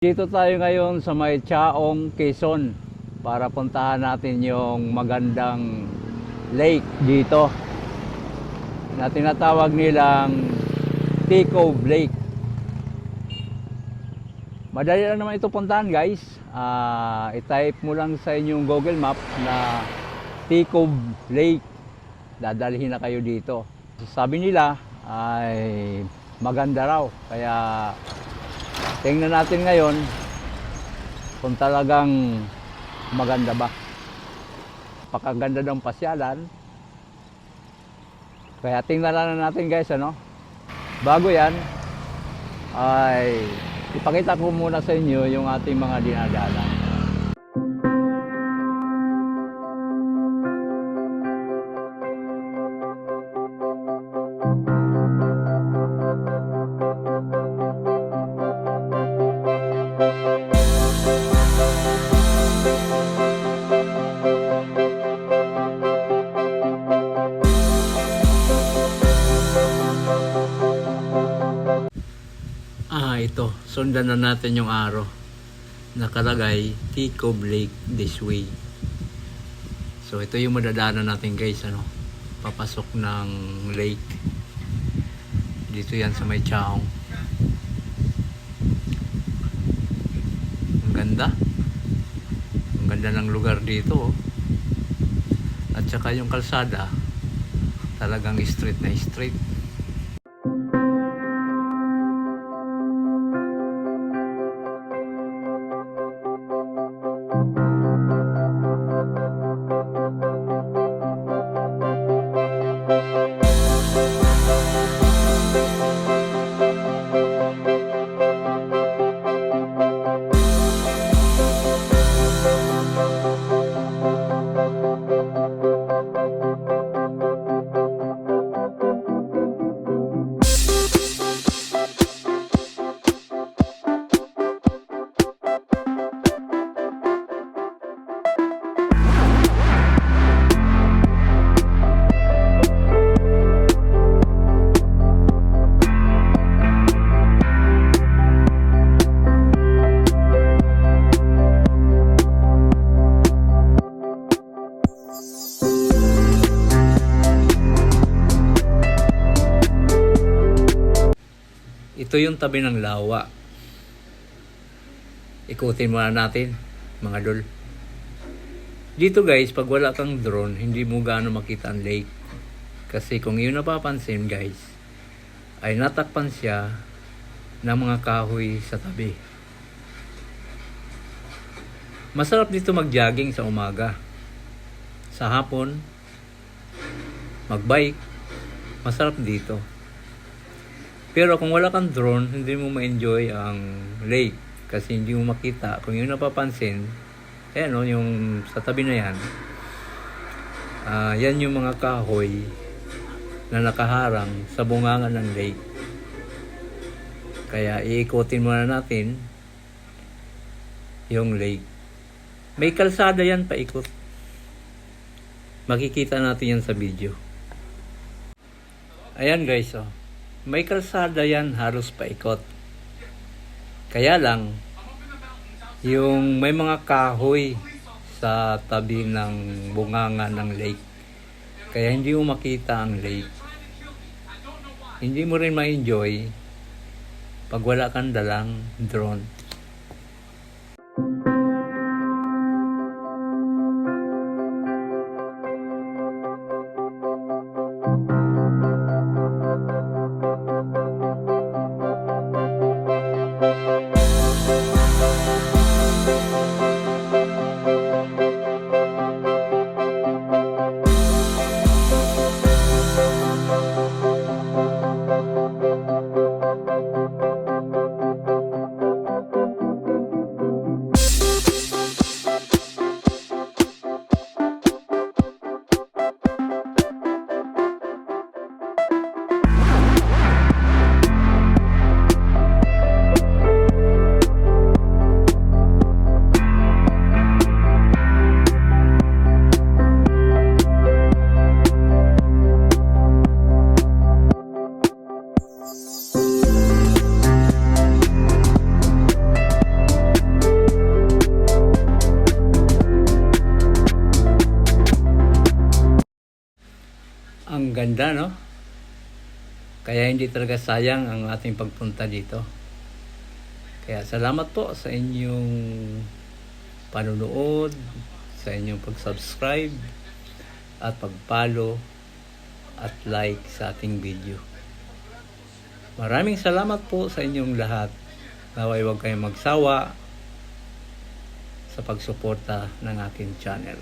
Dito tayo ngayon sa may Chaong, Quezon para puntahan natin yung magandang lake dito na tinatawag nilang T-Cove Lake. Madali lang naman ito puntahan, guys. I-type mo lang sa inyong Google Map na T-Cove Lake. Dadalhin na kayo dito. Sabi nila ay maganda raw, kaya tingnan natin ngayon kung talagang maganda ba. Pakaganda ng pasyalan. Kaya tingnan lang natin, guys, ano. Bago yan ay ipakita ko muna sa inyo yung ating mga dinadaanan. Ito, sundan na natin yung araw. Nakalagay T-Cove Lake this way. So ito yung madadaanan natin, guys, ano, papasok ng lake. Dito yan sa may Chaong. Ang ganda. Ang ganda ng lugar dito, oh. At saka yung kalsada talagang straight na straight. Ito yung tabi ng lawa. Ikutin muna natin, mga dol. Dito, guys, pag wala kang drone, hindi mo gaano makita ang lake. Kasi kung yun napapansin, guys, ay natakpan siya ng mga kahoy sa tabi. Masarap dito mag-jogging sa umaga. Sa hapon, mag-bike, masarap dito. Pero kung wala kang drone, hindi mo ma-enjoy ang lake kasi hindi mo makita. Kung yun napapansin, ayan, o, yung sa tabi na yan, yan yung mga kahoy na nakaharang sa bunganga ng lake. Kaya iikutin muna natin yung lake. May kalsada yan paikot. Makikita natin yan sa video. Ayan, guys, oh. May kalsada yan, halos paikot. Kaya lang, yung may mga kahoy sa tabi ng bunganga ng lake. Kaya hindi mo makita ang lake. Hindi mo rin ma-enjoy pag wala kang dalang drone. ganda, no? Kaya hindi talaga sayang ang ating pagpunta dito. Kaya salamat po sa inyong panunood, sa inyong pag-subscribe at pag-follow at like sa ating video. Maraming salamat po sa inyong lahat. Naway huwag kayong magsawa sa pagsuporta ng aking channel.